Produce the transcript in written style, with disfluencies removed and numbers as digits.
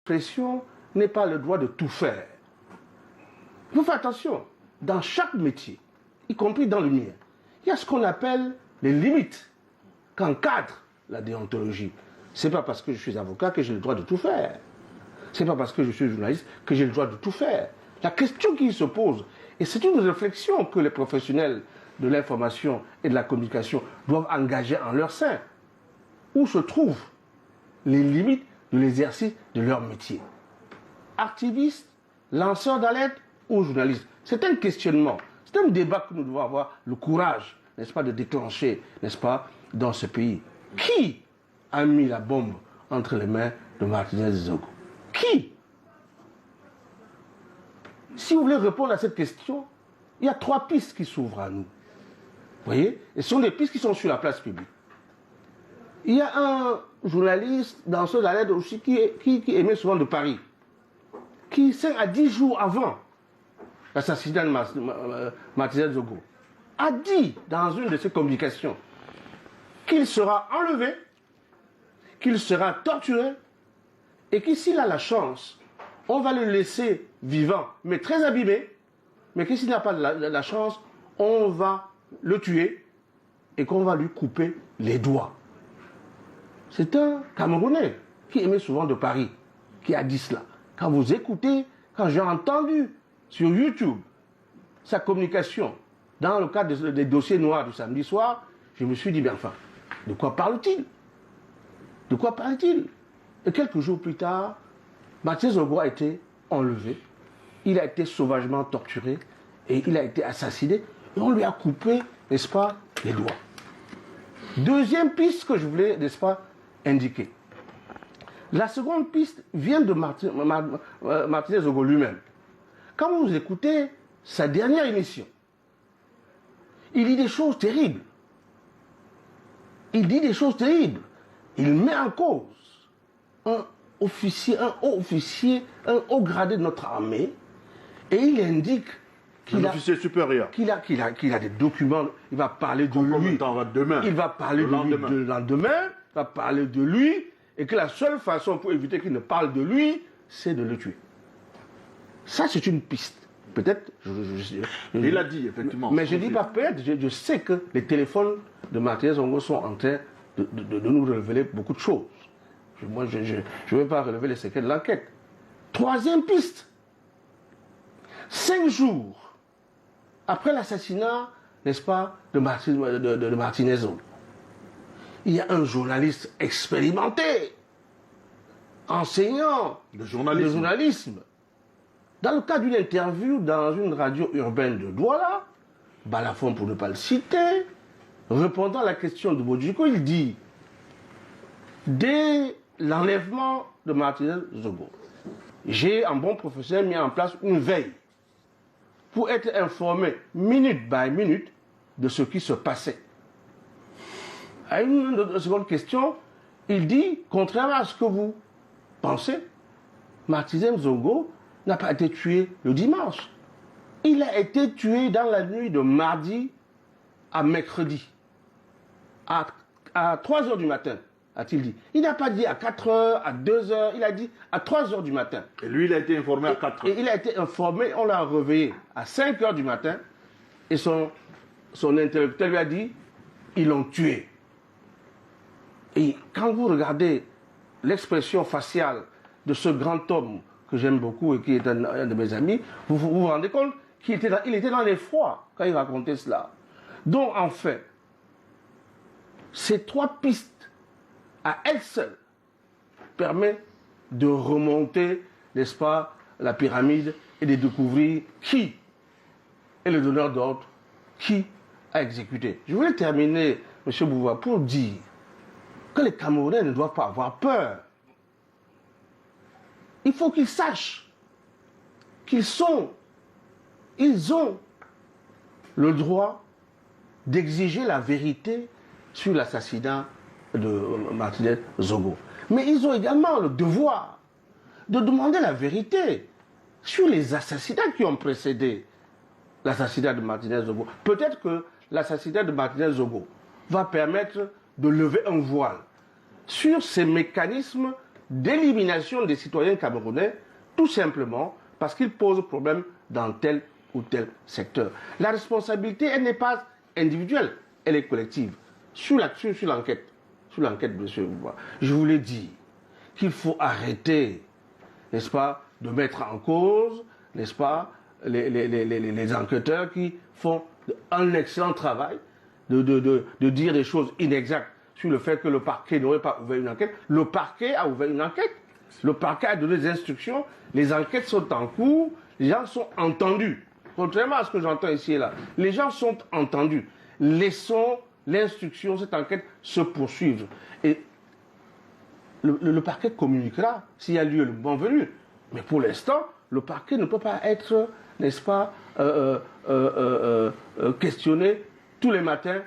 L'expression n'est pas le droit de tout faire. Il faut faire attention. Dans chaque métier, y compris dans le mien, il y a ce qu'on appelle les limites qu'encadre la déontologie. Ce n'est pas parce que je suis avocat que j'ai le droit de tout faire. Ce n'est pas parce que je suis journaliste que j'ai le droit de tout faire. La question qui se pose, et c'est une réflexion que les professionnels de l'information et de la communication doivent engager en leur sein. Où se trouvent les limites de l'exercice de leur métier? Activistes, lanceurs d'alerte ou journalistes? C'est un questionnement, c'est un débat que nous devons avoir le courage, n'est-ce pas, de déclencher, n'est-ce pas, dans ce pays. Qui a mis la bombe entre les mains de Martinez Zogo? Qui? Si vous voulez répondre à cette question, il y a 3 pistes qui s'ouvrent à nous. Vous voyez? Et ce sont des pistes qui sont sur la place publique. Il y a un journaliste, danseur d'alerte aussi, qui émet souvent de Paris, qui 5 à 10 jours avant l'assassinat de Martinez Zogo, a dit dans une de ses communications qu'il sera enlevé, qu'il sera torturé, et que s'il a la chance, on va le laisser vivant, mais très abîmé, mais que s'il n'a pas la chance, on va le tuer et qu'on va lui couper les doigts. C'est un Camerounais qui émet souvent de Paris, qui a dit cela. Quand vous écoutez, quand j'ai entendu sur YouTube sa communication dans le cadre des dossiers noirs du samedi soir, je me suis dit, mais enfin, de quoi parle-t-il? De quoi parle-t-il? Et quelques jours plus tard, Martinez Zogo a été enlevé, il a été sauvagement torturé et il a été assassiné et on lui a coupé, n'est-ce pas, les doigts. Deuxième piste que je voulais, n'est-ce pas, indiquer. La seconde piste vient de Martinez Zogo lui-même. Quand vous écoutez sa dernière émission, il dit des choses terribles. Il dit des choses terribles. Il met en cause un haut officier, un haut gradé de notre armée, et il indique qu'il a, officier supérieur. Qu'il a des documents, il va parler de lui. Demain. Il va parler de lui le lendemain, il va parler de lui, et que la seule façon pour éviter qu'il ne parle de lui, c'est de le tuer. Ça, c'est une piste. Peut-être, il a dit, effectivement. Mais je ne dis pas peut-être, je sais que les téléphones de Martinez Zogo sont en train de nous révéler beaucoup de choses. Moi, je ne vais pas relever les secrets de l'enquête. Troisième piste. 5 jours après l'assassinat, n'est-ce pas, de Martinez Zogo, il y a un journaliste expérimenté, enseignant de journalisme. Dans le cadre d'une interview dans une radio urbaine de Douala, Balafon pour ne pas le citer, répondant à la question de Bodjiko, il dit, dès l'enlèvement de Martinez Zogo, j'ai, en bon professeur, mis en place une veille pour être informé minute by minute de ce qui se passait. À une seconde question, il dit, contrairement à ce que vous pensez, Martinez Zogo n'a pas été tué le dimanche. Il a été tué dans la nuit de mardi à mercredi, à 3 h du matin, a-t-il dit. Il n'a pas dit à 4 h, à 2 h, il a dit à 3 h du matin. Et lui, il a été informé à 4 h. Et il a été informé, on l'a réveillé à 5 h du matin, et son interlocuteur lui a dit, ils l'ont tué. Et quand vous regardez l'expression faciale de ce grand homme que j'aime beaucoup et qui est un de mes amis, vous rendez compte qu'il était dans l'effroi quand il racontait cela. Donc, en fait, ces 3 pistes, à elles seules, permettent de remonter, n'est-ce pas, la pyramide et de découvrir qui est le donneur d'ordre, qui a exécuté. Je voulais terminer, M. Bouva, pour dire que les Camerounais ne doivent pas avoir peur. Il faut qu'ils sachent qu'ils ont le droit d'exiger la vérité sur l'assassinat de Martinez Zogo. Mais ils ont également le devoir de demander la vérité sur les assassinats qui ont précédé l'assassinat de Martinez Zogo. Peut-être que l'assassinat de Martinez Zogo va permettre de lever un voile sur ces mécanismes d'élimination des citoyens camerounais, tout simplement parce qu'ils posent problème dans tel ou tel secteur. La responsabilité, elle n'est pas individuelle, elle est collective. Sur l'enquête, monsieur Bouba, je voulais dire qu'il faut arrêter, n'est-ce pas, de mettre en cause, n'est-ce pas, les enquêteurs qui font un excellent travail, de dire des choses inexactes sur le fait que le parquet n'aurait pas ouvert une enquête. Le parquet a ouvert une enquête. Le parquet a donné des instructions. Les enquêtes sont en cours. Les gens sont entendus. Contrairement à ce que j'entends ici et là. Les gens sont entendus. Laissons l'instruction, cette enquête se poursuivre. Et le parquet communiquera s'il y a lieu le moment venu. Mais pour l'instant, le parquet ne peut pas être, n'est-ce pas, questionné tous les matins